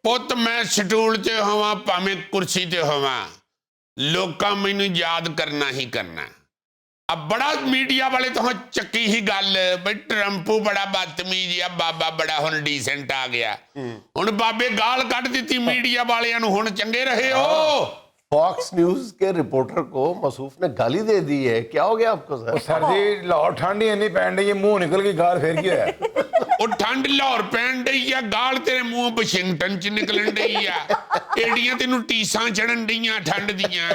ਪੁੱਤ ਮੈਂ ਸਟੂਲ ਤੇ ਹੋਵਾਂ ਭਾਵੇਂ ਕੁਰਸੀ ਤੇ ਹੋਵਾਂ, ਲੋਕਾਂ ਮੈਨੂੰ ਯਾਦ ਕਰਨਾ ਹੀ ਕਰਨਾ। अब बड़ा मीडिया वाले तो चक्की ही गल बई ट्रंपू बड़ा बदतमीज आ, बाबा बड़ा हुण डिसेंट आ गया। हुण बाबे गाल कढ़ दी मीडिया वालियां नूं, हुण चंगे रहे हो। फॉक्स न्यूज के रिपोर्टर को मसूफ ने गाली दे दी है, क्या हो गया आपको सर? सर जी लाहौर ठंड ही इन्नी पैन डी, मुंह निकल गई गाल फिर क्या है? ਉਹ ਠੰਡ ਲਾਹੌਰ ਪੈਣ ਡਈ ਆ, ਗਾਲ ਤੇਰੇ ਮੂੰਹ ਵਾਸ਼ਿੰਗਟਨ ਚ ਨਿਕਲਣ ਡਈ ਆ, ਏਡੀਆਂ ਤੈਨੂੰ ਟੀਸਾਂ ਚੜਨ ਡਈਆਂ ਠੰਡ ਦੀਆਂ।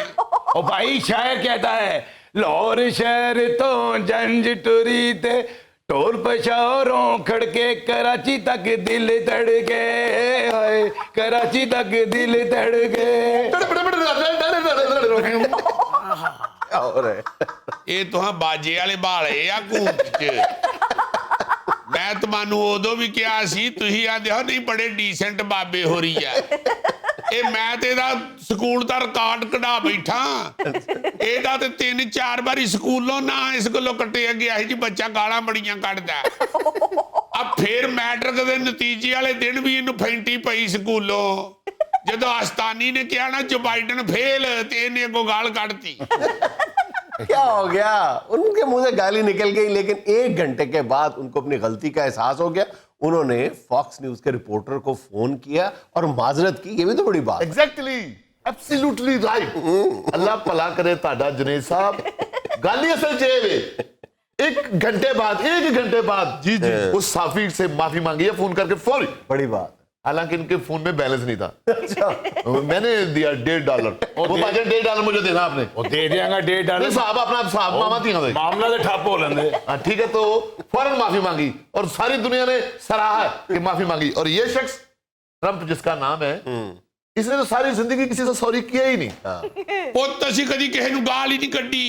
ओ भाई शायर कहता है लाहौर शहर तो जंज टुरी ते ढोल पशौरों खड़के कराची तक दिल धड़के, हाय कराची तक दिल धड़के। क्या हो रहा है? ਇਹ ਤੁਹਾਂ ਬਾਜੇ ਵਾਲੇ ਬਾਲੇ ਆ ਕੂਕ ਚ। ਮੈਂ ਤੁਹਾਨੂੰ ਉਦੋਂ ਵੀ ਕਿਹਾ ਸੀ, ਤੁਸੀਂ ਆਂਦੇ ਹੋ ਨਹੀਂ ਬੜੇ ਡੀਸੈਂਟ ਬਾਬੇ ਹੋ ਰਹੀ ਆ। ਇਹ ਮੈਂ ਤੇ ਇਹਦਾ ਸਕੂਲ ਦਾ ਰਿਕਾਰਡ ਕਢਾ ਬੈਠਾ, ਇਹਦਾ ਤੇ 3-4 ਵਾਰੀ ਸਕੂਲੋਂ ਨਾ ਇਸ ਕੋਲੋਂ ਕੱਟਿਆ ਗਿਆ ਸੀ ਜੀ, ਬੱਚਾ ਗਾਲਾਂ ਬੜੀਆਂ ਕੱਢਦਾ। ਆ ਫੇਰ ਮੈਟ੍ਰਿਕ ਦੇ ਨਤੀਜੇ ਵਾਲੇ ਦਿਨ ਵੀ ਇਹਨੂੰ ਫੈਂਟੀ ਪਈ ਸਕੂਲੋਂ, ਜਦੋਂ ਆਸਤਾਨੀ ਨੇ ਕਿਹਾ ਨਾ ਜੋ ਬਾਈਡਨ ਫੇਲ, ਤੇ ਇਹਨੇ ਅੱਗੋਂ ਗਾਲ ਕੱਢਤੀ। क्या हो गया? उनके मुंह से गाली निकल गई, लेकिन 1 घंटे के बाद उनको अपनी गलती का एहसास हो गया। उन्होंने फॉक्स न्यूज के रिपोर्टर को फोन किया और माजरत की। ये भी तो बड़ी बात। Exactly, absolutely right. अल्लाह भला करे ताड़ा जुनेद साहब। गाली असल च वे 1 घंटे बाद जी उस साफी से माफी मांगी है फोन करके फौरी। बड़ी बात। हालांकि इनके फोन में बैलेंस नहीं था। मैंने दिया $1.5। वो भाई $1.5 मुझे देना आपने। वो दे देंगा $1.5। साहब अपना साहब मामा थी मामला तो ठप हो लेंगे। हाँ ठीक है, तो फौरन माफी मांगी और सारी दुनिया ने सराहा कि माफी मांगी। और ये शख्स ट्रंप जिसका नाम है, इसने तो सारी जिंदगी किसी से सॉरी किया ही नहीं। ਪੁੱਤ ਅਸੀਂ ਕਦੀ ਕਿਸੇ ਨੂੰ ਗਾਲ ਹੀ ਨਹੀਂ ਕੱਢੀ,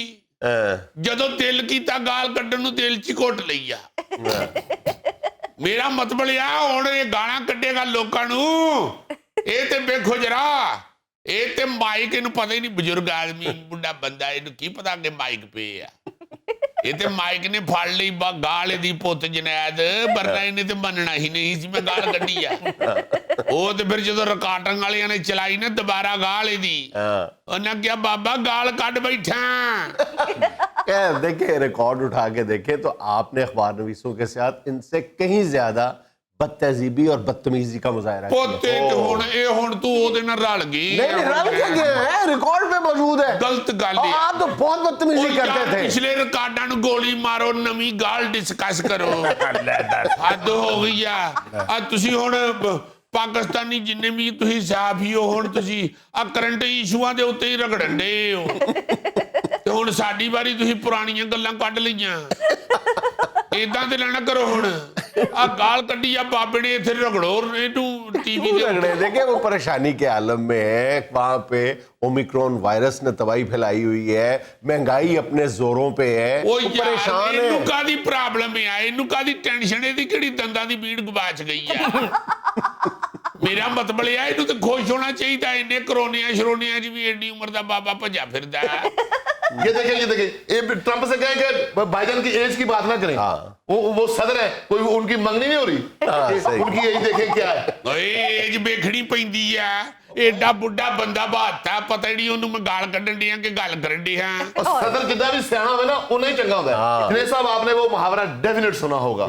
ਜਦੋਂ ਦਿਲ ਕੀਤਾ ਗਾਲ ਕੱਢਣ ਨੂੰ ਦਿਲ 'ਚ ਹੀ ਘੁੱਟ ਲਈ ਆ। ਮੇਰਾ ਮਤਲਬ ਆ ਹੁਣ ਇਹ ਗਾਲਾਂ ਕੱਢੇਗਾ ਲੋਕਾਂ ਨੂੰ, ਇਹ ਤੇ ਵੇਖੋ ਜਰਾ, ਇਹ ਤੇ ਮਾਈਕ ਇਹਨੂੰ ਪਤਾ ਹੀ ਨਹੀਂ, ਬਜ਼ੁਰਗ ਆਦਮੀ ਬੁੱਢਾ ਬੰਦਾ, ਇਹਨੂੰ ਕੀ ਪਤਾ ਕਿ ਮਾਈਕ ਪਏ ਆ। ਇਹ ਤੇ ਮਾਈਕ ਨੇ ਫੜ ਲਈ ਗਾਲ ਇਹਦੀ ਪੁੱਤ ਜਨੈਦ, ਵਰਨਾ ਇਹਨੇ ਤੇ ਮੰਨਣਾ ਹੀ ਨਹੀਂ ਸੀ ਮੈਂ ਗਾਲ ਕੱਢੀ ਆ। ਉਹ ਤੇ ਫਿਰ ਜਦੋਂ ਰਿਕਾਰਡਿੰਗ ਵਾਲਿਆਂ ਨੇ ਚਲਾਈ ਨਾ ਦੁਬਾਰਾ ਗਾਲ ਇਹਦੀ, ਉਹਨਾਂ ਕਿਹਾ ਬਾਬਾ गाल ਕੱਢ बैठा। देखिए रिकॉर्ड उठा के देखे तो आपने अखबार नवीसों के साथ इनसे कहीं ज्यादा बदतहजीबी और बदतमीजी का मुजाहरा किया। पोते हुण ए हुण तू ओदे नाल रल गई। नहीं रल के गए हैं, रिकॉर्ड पे मौजूद है। गलत गल है। आप तो बहुत बदतमीजी करते थे। पिछले रिकॉर्डां नु गोली मारो, नवी गाल डिस्कस करो। हद हो गई आ तुसी हुण पाकिस्तानी जिन्ने भी तुसी साफी हो, हुण तुसी आ करंट इशूआं दे उत्ते ही रगड़न दे हो, ते हुण साडी वारी तुसी पुराणियां गल्लां कढ लईआं। इदां ते ना करो। हुण आ गाल कड्डी आ बाबे ने इत्थे रगड़ो इनू टीवी दे रगड़े। देखिए वो परेशानी के आलम में है, वहां पे ओमिक्रॉन वायरस ने तबाही फैलाई हुई है, महंगाई अपने जोरों पे है, वो परेशान है। इनू कादी प्रॉब्लम है, इनू कादी टेंशन है, दी केड़ी दंदां दी भीड़ गवाच गई है। मेरा मतलब है इनू तो खुश होना चाहिए। इन्ने करोनिया शरोनिया च भी एडी उम्र दा बाबा भजा फिरदा है। ये देखिए ये ट्रंप से कहें कि बाइडेन की एज की बात ना करें। वो सदर है, कोई उनकी मंगनी नहीं हो रही। उनकी एज देखें क्या है। ओए एज वेखनी पैंदी है। एडा बुढ़ा बंदा बाता पता ही नहीं ओनू मैं गाल कड्डण दियां कि गल करन दियां। और सदर जितना भी सियाना होवे ना उन्हें ही चंगा होता है। जुनेद साहब आपने वो मुहावरा डेफिनेट सुना होगा,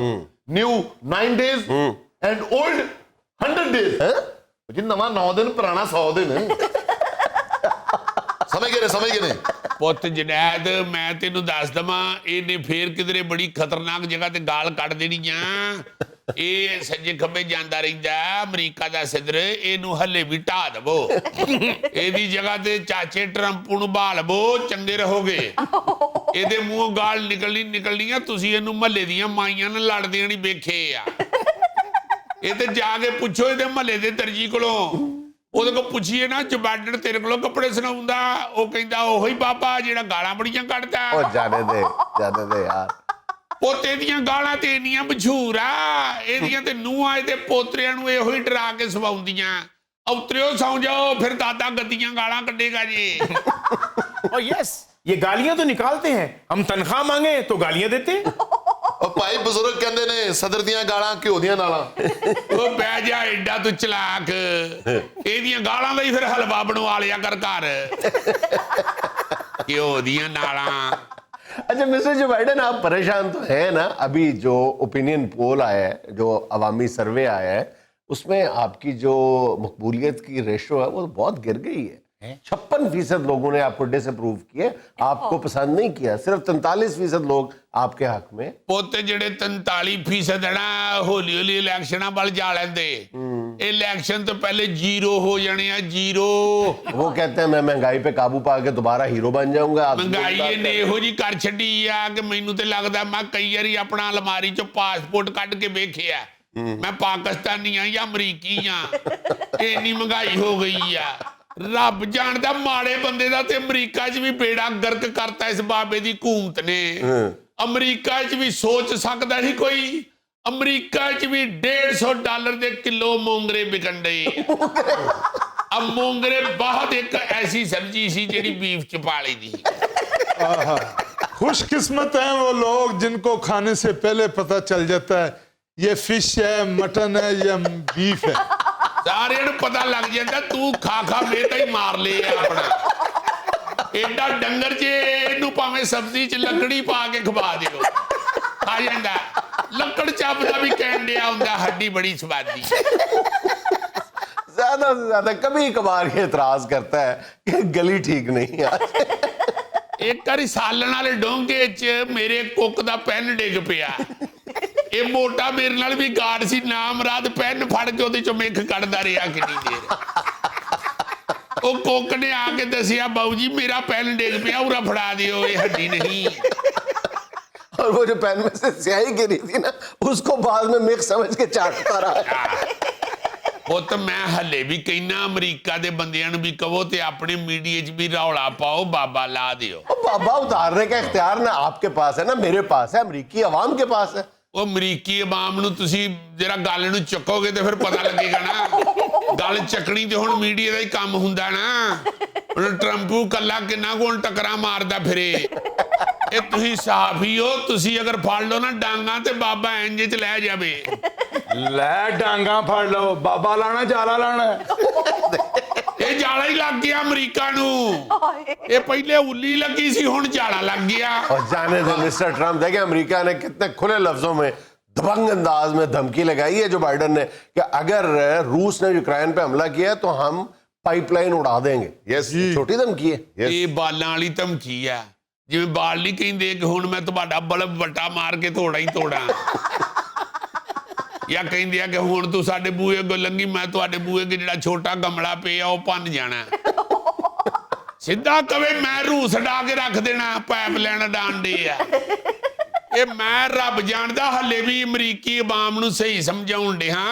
new 9 days and old 100 days। जी नवा 9 दिन पुराना 100 दिन। समझ गए ਪੁੱਤ ਜਨੈਦ ਮੈਂ ਤੈਨੂੰ ਦੱਸ ਦਵਾਂ, ਇਹਨੇ ਫੇਰ ਕਿਧਰੇ ਬੜੀ ਖਤਰਨਾਕ ਜਗ੍ਹਾ ਤੇ ਗਾਲ ਕੱਢ ਦੇਣੀ ਆ। ਇਹ ਸੱਜੇ ਖੱਬੇ ਜਾਂਦਾ ਰਹਿੰਦਾ ਅਮਰੀਕਾ ਦਾ ਸਦਰ, ਇਹਨੂੰ ਹੱਲੇ ਵੀ ਢਾ ਦਵੋ। ਇਹਦੀ ਜਗ੍ਹਾ ਤੇ ਚਾਚੇ ਟਰੰਪ ਨੂੰ ਬਹਾ ਲਵੋ, ਚੰਗੇ ਰਹੋਗੇ। ਇਹਦੇ ਮੂੰਹੋਂ ਗਾਲ ਨਿਕਲਣੀ ਆ। ਤੁਸੀਂ ਇਹਨੂੰ ਮਹੱਲੇ ਦੀਆਂ ਮਾਈਆਂ ਨਾਲ ਲੜਦਿਆਂ ਨਹੀਂ ਵੇਖੇ ਆ। ਇਹ ਤੇ ਜਾ ਕੇ ਪੁੱਛੋ ਇਹਦੇ ਮਹੱਲੇ ਦੇ ਦਰਜੀ ਕੋਲੋਂ, ਉਹਦੇ ਕੋਲ ਪੁੱਛੀਏ ਨਾ ਜਬਾਡਣ ਤੇਰੇ ਕੋਲੋਂ ਕੱਪੜੇ ਸੁਣਾਉਂਦਾ, ਉਹ ਕਹਿੰਦਾ ਉਹੀ ਬਾਬਾ ਜਿਹੜਾ ਗਾਲਾਂ ਬੜੀਆਂ ਕੱਢਦਾ। ਉਹ ਜਾਣੇ ਦੇ ਯਾਰ। ਪੋਤੇ ਦੀਆਂ ਗਾਲਾਂ ਤੇ ਇੰਨੀਆਂ ਮਸ਼ਹੂਰ ਆ, ਇਹਦੀਆਂ ਤੇ ਨੂੰਹਾਂ ਇਹਦੇ ਪੋਤਰਿਆਂ ਨੂੰ ਇਹੋ ਹੀ ਡਰਾ ਕੇ ਸਵਾਉਂਦੀਆਂ। ਉਤਰਿਓ ਸੌਂ जाओ, फिर दादा गद्दियां गालां कटेगा जी। और यस, ये गालियां तो निकालते हैं, हम तनख्वाह मांगे तो गालियां देते हैं। ਉਹ ਭਾਈ ਬਜ਼ੁਰਗ ਕਹਿੰਦੇ ਨੇ ਸਦਰ ਦੀਆਂ ਗਾਲਾਂ ਘਿਓ ਦੀਆਂ ਨਾਲਾਂ। ਉਹ ਬਹਿ ਜਾ, ਐਡਾ ਤੂੰ ਚਲਾਕ, ਇਹਦੀਆਂ ਗਾਲਾਂ ਦਾ ਹੀ ਫਿਰ ਹਲਵਾ ਬਣਵਾ ਲਿਆ ਕਰ ਘਰ, ਘਿਓ ਦੀਆਂ ਨਾਲਾਂ। अच्छा मिस्टर जो बाइडेन, आप परेशान तो है ना? अभी जो ओपिनियन पोल आया है, जो अवामी सर्वे आया है, उसमें आपकी जो मकबूलियत की रेशो है वो बहुत गिर गई है। 56% लोगों ने आपको डिसअप्रूव किए, आपको पसंद नहीं किया। सिर्फ 43% लोग आपके हक में। ਪੁੱਤ ਜਿਹੜੇ 43% ਹੈ ਨਾ, ਹੌਲੀ ਹੌਲੀ ਇਲੈਕਸ਼ਨਾਂ ਵੱਲ ਜਾ ਲੈਂਦੇ। इलेक्शन तो पहले जीरो हो जाने, जीरो। वो कहते हैं मैं महंगाई पे काबू पा के दोबारा हीरो बन जाऊंगा। महंगाई ने ਇਹੋ ਜੀ ਕਰ ਛੱਡੀ ਆ ਕਿ ਮੈਨੂੰ ਤੇ ਲੱਗਦਾ ਮੈਂ ਕਈ ਵਾਰੀ ਆਪਣਾ ਅਲਮਾਰੀ ਚੋਂ ਪਾਸਪੋਰਟ ਕੱਢ ਕੇ ਵੇਖਿਆ, ਮੈਂ ਪਾਕਿਸਤਾਨੀ ਆ ਜਾਂ ਅਮਰੀਕੀ ਆ, ਇੰਨੀ ਮਹਿੰਗਾਈ ਹੋ ਗਈ ਆ। ਰੱਬ ਜਾਣਦਾ ਮਾੜੇ ਬੰਦੇ ਦਾ ਤੇ ਅਮਰੀਕਾ 'ਚ ਵੀ ਬੇੜਾ ਗਰਕ ਕਰਤਾ ਇਸ ਬਾਬੇ ਦੀ ਹਕੂਮਤ ਨੇ। ਅਮਰੀਕਾ 'ਚ ਵੀ ਸੋਚ ਸਕਦਾ ਸੀ ਕੋਈ, ਅਮਰੀਕਾ 'ਚ ਵੀ $150 ਦੇ ਕਿਲੋ ਮੋਂਗਰੇ ਵਿਕਣ ਡਏ। अब मोंगरे बहुत एक ऐसी सब्जी सी जेडी बीफ च पाली दी। खुशकिस्मत हैं वो लोग जिनको खाने से पहले पता चल जाता है ये फिश है, मटन है या बीफ है। सारे नूं पता लग जाता, तू खा खा मेता ही मार ले अपना। एडा डंगर जे इनू भावें सब्जी च लकड़ी पा के खवा दिओ, खा जांदा। लकड़ चपदा भी कहण दिया हुंदा, हड्डी बड़ी स्वादी। ज्यादा से ज्यादा कभी कभार ये एतराज करता है कि गली ठीक नहीं है। एक बारी सालन वाले डोंगे च मेरे कुक दा पेन डिग पिया। ਇਹ ਮੋਟਾ ਮੇਰੇ ਨਾਲ ਵੀ ਗਾਰਡ ਸੀ, ਨਾਮ ਰਾਤ ਪੈਨ ਫੜ ਕੇ ਉਹਦੇ ਚੋਂ ਮਿੱਖ ਕੱਢਦਾ ਰਿਹਾ ਕਿੰਨੀ ਦੇਰ। ਉਹ ਕੁੱਕ ਨੇ ਆ ਕੇ ਦੱਸਿਆ, ਬਾਊ ਜੀ ਮੇਰਾ ਪੈਨ ਡਿੱਗ ਪਿਆ, ਉਰਾ ਫੜਾ ਦਿਓ, ਇਹ ਹੱਡੀ ਨਹੀਂ। और वो जो पेन में से स्याही गिरी थी ना, उसको बाद में मिक्स समझ के चाटता रहा। ਪੁੱਤ ਮੈਂ ਹੱਲੇ ਵੀ ਕਹਿਣਾ ਅਮਰੀਕਾ ਦੇ ਬੰਦਿਆਂ ਨੂੰ ਵੀ ਕਹੋ ਤੇ ਆਪਣੇ ਮੀਡੀਆ 'ਚ ਵੀ ਰੌਲਾ ਪਾਓ, ਬਾਬਾ ਲਾ ਦਿਓ। बाबा उतारने का इख्तियार ना आपके पास है ना मेरे पास है, अमरीकी अवाम के पास है। ਉਹ ਅਮਰੀਕੀ ਆਵਾਮ ਨੂੰ ਤੁਸੀਂ ਜਿਹੜਾ ਗੱਲ ਨੂੰ ਚੱਕੋਗੇ ਤੇ ਫਿਰ ਪਤਾ ਲੱਗੇਗਾ ਨਾ। ਗੱਲ ਚੱਕਣੀ ਤੇ ਹੁਣ ਮੀਡੀਆ ਦਾ ਹੀ ਕੰਮ ਹੁੰਦਾ ਨਾ। ਹੁਣ ਟਰੰਪੂ ਕੱਲਾ ਕਿੰਨਾ ਕੋਲ ਟਕਰਾ ਮਾਰਦਾ ਫਿਰੇ। ਇਹ ਤੁਸੀਂ ਸਾਫੀ ਹੋ, ਤੁਸੀਂ ਅਗਰ ਫੜ ਲਓ ਨਾ ਡਾਂਗਾ ਤੇ ਬਾਬਾ ਇੰਜ ਚ ਲੈ ਜਾਵੇ। ਲੈ ਡਾਂਗਾ ਫੜ ਲਓ, ਬਾਬਾ ਲਾਣਾ जाला ਲਾਣਾ। ਇਹ ਜਾਲਾ ਹੀ ਲੱਗ ਗਿਆ ਅਮਰੀਕਾ ਨੂੰ। ਇਹ ਪਹਿਲੇ ਉੱਲੀ ਲੱਗੀ ਸੀ, ਹੁਣ ਜਾਲਾ ਲੱਗ ਗਿਆ। और जाने दे मिस्टर ट्रम्प, देखें अमेरिका ने कितने खुले लफ्जों में दबंग अंदाज में धमकी लगाई है जो बाइडन ने कि अगर रूस ने यूक्रेन पे हमला किया तो हम पाइपलाइन उड़ा देंगे। यस छोटी धमकी है। ਇਹ ਬਾਲਾਂ ਵਾਲੀ ਧਮਕੀ ਆ। ਜਿਵੇਂ ਬਾਲ ਨਹੀਂ ਕਹਿੰਦੇ ਕਿ ਹੁਣ ਮੈਂ ਤੁਹਾਡਾ ਬਲਬ ਵੱਟਾ ਮਾਰ ਕੇ ਤੋੜਾ ਹੀ ਤੋੜਾ, ਜਾਂ ਕਹਿੰਦੇ ਆ ਕਿ ਹੁਣ ਤੂੰ ਸਾਡੇ ਬੂਹੇ ਅੱਗੋਂ ਲੰਘੀ, ਮੈਂ ਤੁਹਾਡੇ ਬੂਹੇ ਅੱਗੇ ਜਿਹੜਾ ਛੋਟਾ ਗਮਲਾ ਪਿਆ ਉਹ ਭੰਨ ਜਾਣਾ। ਸਿੱਧਾ ਕਵੇ ਮੈਂ ਰੂਸ ਡਾ ਕੇ ਰੱਖ ਦੇਣਾ, ਪਾਈਪ ਲੈਣ ਡਾਂਡੇ ਆ। ਇਹ ਮੈਂ ਰੱਬ ਜਾਣਦਾ ਹੱਲੇ ਵੀ ਅਮਰੀਕੀ ਆਵਾਮ ਨੂੰ ਸਹੀ ਸਮਝਾਉਣ ਡਿਆ।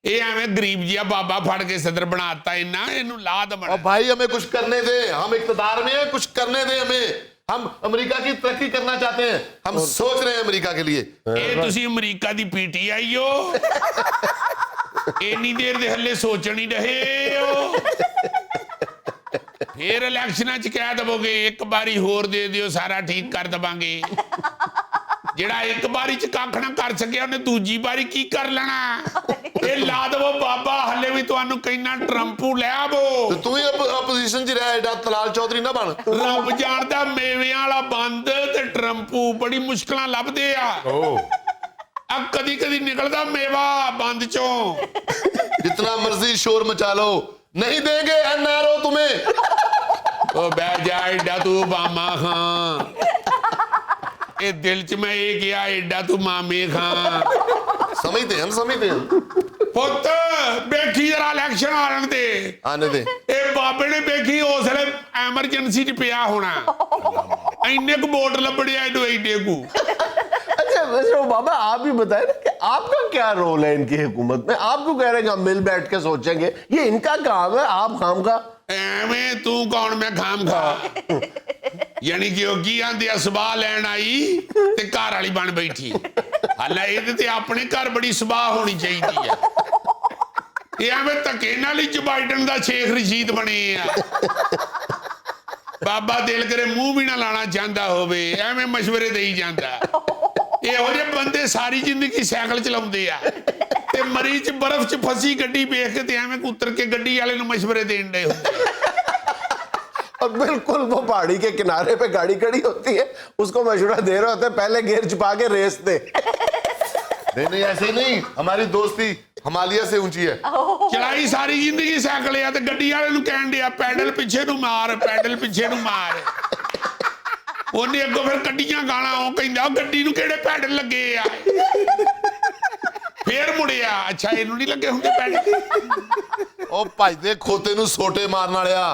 ਇਹ ਐਵੇਂ ਗਰੀਬ ਜਿਹਾ ਬਾਬਾ ਫੜ ਕੇ ਸਦਰ ਬਣਾਤਾ ਇਹਨਾਂ, ਇਹਨੂੰ ਲਾਦ ਬਣਾ। और भाई हमें कुछ करने दे, हम इक्तदार में हैं, कुछ करने दे हमें। हम अमेरिका की तरक्की करना चाहते हैं, हम सोच रहे हैं अमेरिका के लिए। ਇਹ ਤੁਸੀਂ ਅਮਰੀਕਾ ਦੀ ਪੀਟੀਆਈ ਹੋ, ਇੰਨੀ ਦੇਰ ਦੇ ਹੱਲੇ ਸੋਚਣ ਹੀ ਰਹੇ ਹੋ। ਫੇਰ ਇਲੈਕਸ਼ਨਾਂ 'ਚ ਕਹਿ ਦਵੋਗੇ ਇੱਕ ਵਾਰੀ ਹੋਰ ਦੇ ਦਿਓ, ਸਾਰਾ ਠੀਕ ਕਰ ਦਵਾਂਗੇ। ਜਿਹੜਾ ਇੱਕ ਵਾਰੀ 'ਚ ਕੱਖ ਨਾ ਕਰ ਸਕਿਆ ਉਹਨੇ ਦੂਜੀ ਵਾਰੀ ਕੀ ਕਰ ਲੈਣਾ। ਇਹ ਲਾ ਦਵੋ ਬਾਬਾ, ਹੱਲੇ ਵੀ ਤੁਹਾਨੂੰ ਕਹਿਣਾ ਟਰੰਪੂ ਲੈ ਆਵੋ। तो तू ही अपोजिशन च रहा एडा तलाल चौधरी ना बन। ਰੱਬ ਜਾਣਦਾ ਮੇਵਿਆਂ ਵਾਲਾ ਬੰਦ ਤੇ ਟਰੰਪੂ ਬੜੀ ਮੁਸ਼ਕਲਾਂ ਲੱਭਦੇ ਆ। ਆ ਕਦੀ ਕਦੀ ਨਿਕਲਦਾ ਮੇਵਾ ਬੰਦ ਚੋਂ। जितना मर्जी शोर मचा लो, नहीं देंगे एनआरओ तुम्हें। ਉਹ ਬਹਿ ਜਾ, ਏਡਾ ਤੂੰ ਬਾਮਾ ਖਾਂ। ਇਹ ਦਿਲ 'ਚ ਮੈਂ ਇਹ ਕਿਹਾ, ਏਡਾ ਤੂੰ ਮਾਮੇ ਖਾਂ। समझते हैं, हम समझते हैं। ਪੁੱਤ ਵੇਖੀ ਜਰਾ ਇਲੈਕਸ਼ਨ ਆਣ ਦੇ। आने दे। ਇਹ ਬਾਬੇ ਨੇ ਵੇਖੀ ਉਸ ਵੇਲੇ ਐਮਰਜੈਂਸੀ 'ਚ ਪਿਆ ਹੋਣਾ। ਇੰਨੇ ਕੁ ਵੋਟ ਲੱਭੜਿਆ ਇਹਨੂੰ ਏਡੇ ਕੁ। अच्छा मिस्टर बाबा, आप भी बताएं ना कि आपका क्या रोल है इनकी हुकूमत में? आप क्यों कह रहे हैं कि हम मिल बैठ के सोचेंगे? ये इनका काम है, आप काम का। ਐਵੇਂ ਤੂੰ ਕੌਣ, ਮੈਂ ਖਾਮ ਖਾ। ਯਾਨੀ ਕਿ ਉਹ ਕੀ ਆਂਦੇ ਆ, ਸਵਾਹ ਲੈਣ ਆਈ ਤੇ ਘਰ ਵਾਲੀ ਬਣ ਬੈਠੀ। ਹਾਲਾ ਇਹਦੇ ਤੇ ਆਪਣੇ ਘਰ ਬੜੀ ਸਵਾਹ ਹੋਣੀ ਚਾਹੀਦੀ ਆ। ਇਹ ਐਵੇਂ ਧੱਕੇ ਨਾਲ ਹੀ ਬਾਈਡਨ ਦਾ ਸ਼ੇਖ ਰਸ਼ੀਦ ਬਣੇ ਆ। ਬਾਬਾ ਦਿਲ ਕਰੇ ਮੂੰਹ ਵੀ ਨਾ ਲਾਣਾ ਚਾਹੁੰਦਾ ਹੋਵੇ, ਐਵੇਂ ਮਸ਼ਵਰੇ ਦੇਈ ਜਾਂਦਾ। ਇਹੋ ਜਿਹੇ ਬੰਦੇ ਸਾਰੀ ਜ਼ਿੰਦਗੀ ਸਾਈਕਲ ਚਲਾਉਂਦੇ ਆ ਤੇ ਮਰੀ ਚ ਬਰਫ਼ ਚ ਫਸੀ ਗੱਡੀ ਵੇਖ ਕੇ ਤੇ ਐਵੇਂ ਕੁੱਤਰ ਕੇ ਗੱਡੀ ਵਾਲੇ ਨੂੰ ਮਸ਼ਵਰੇ ਦੇਣ ਦੇ ਹੁੰਦੇ। और बिल्कुल वो पहाड़ी के किनारे पे गाड़ी खड़ी होती है, उसको मशवरा दे रहे होते हैं पहले गियर छुपा के रेस दे। नहीं ऐसे ही नहीं, हमारी दोस्ती हिमालय से ऊंची है। ਚਲਾਈ ਸਾਰੀ ਜ਼ਿੰਦਗੀ ਸਾਈਕਲ ਆ ਤੇ ਗੱਡੀ ਵਾਲੇ ਨੂੰ ਕਹਿਣ ਡਿਆ ਪੈਡਲ ਪਿੱਛੇ ਨੂੰ ਮਾਰ, ਪੈਡਲ ਪਿੱਛੇ ਨੂੰ ਮਾਰ। ਉਹਨੇ ਅੱਗੋਂ ਫਿਰ ਕੱਢੀਆਂ ਗਾਲਾਂ, ਉਹ ਕਹਿੰਦਾ ਗੱਡੀ ਨੂੰ ਕਿਹੜੇ ਪੈਡਲ ਲੱਗੇ ਆ। ਫੇਰ ਮੁੜਿਆ, ਅੱਛਾ ਇਹਨੂੰ ਨਹੀਂ ਲੱਗੇ ਹੁੰਦੇ ਪੈਡਲ। ओ भजदे खोते नु सोटे मारन वालिया,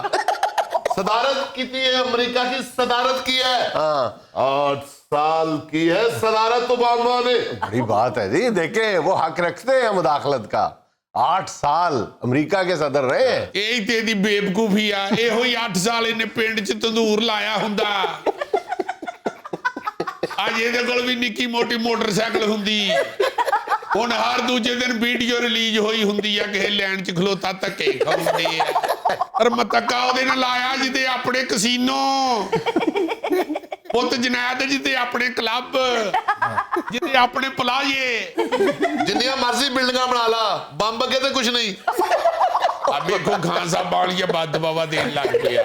सदारत की है, अमेरिका की सदारत की है। हाँ 8 साल की है सदारत ओबामा ने। बड़ी बात है जी, देखे वो हक रखते हैं मुदाखलत का। 8 साल अमेरिका के सदर रहे हैं। ਇਹ ਤੇ ਦੀ ਬੇਵਕੂਫੀ ਆ। ਇਹੋ ਹੀ 8 ਸਾਲ ਇਹਨੇ ਪਿੰਡ 'ਚ ਤੰਦੂਰ ਲਾਇਆ ਹੁੰਦਾ। ਅੱਜ ਇਹਦੇ ਕੋਲ ਵੀ ਨਿੱਕੀ ਮੋਟੀ ਮੋਟਰਸਾਈਕਲ ਹੁੰਦੀ। ਹੁਣ ਹਰ ਦੂਜੇ ਦਿਨ ਵੀਡੀਓ ਰਿਲੀਜ਼ ਹੋਈ ਹੁੰਦੀ ਆ, ਕਿਸੇ ਲੈਣ 'ਚ ਖਲੋਤਾ ਧੱਕੇ ਖਾਉਂਦੇ ਆ। ਪਰ ਮਤੱਕਾ ਉਹਦੇ ਨਾਲ ਲਾਇਆ ਜਿੱਤੇ ਆਪਣੇ ਕਸੀਨੋ, ਪੁੱਤ ਜਨੈਦ ਜਿੱਤੇ ਆਪਣੇ ਕਲੱਬ, ਜਿੱਤੇ ਆਪਣੇ ਪਲਾਜੇ। जिन्नियां मर्जी बिल्डिंगा बना ला, बंब अगे तो कुछ नहीं। ਆ ਵੇਖੋ ਖਾਨ ਸਾਹਿਬ ਬਾਲੀਆ ਬੱਦ ਬਾਵਾ ਦੇਣ ਲੱਗ ਪਿਆ।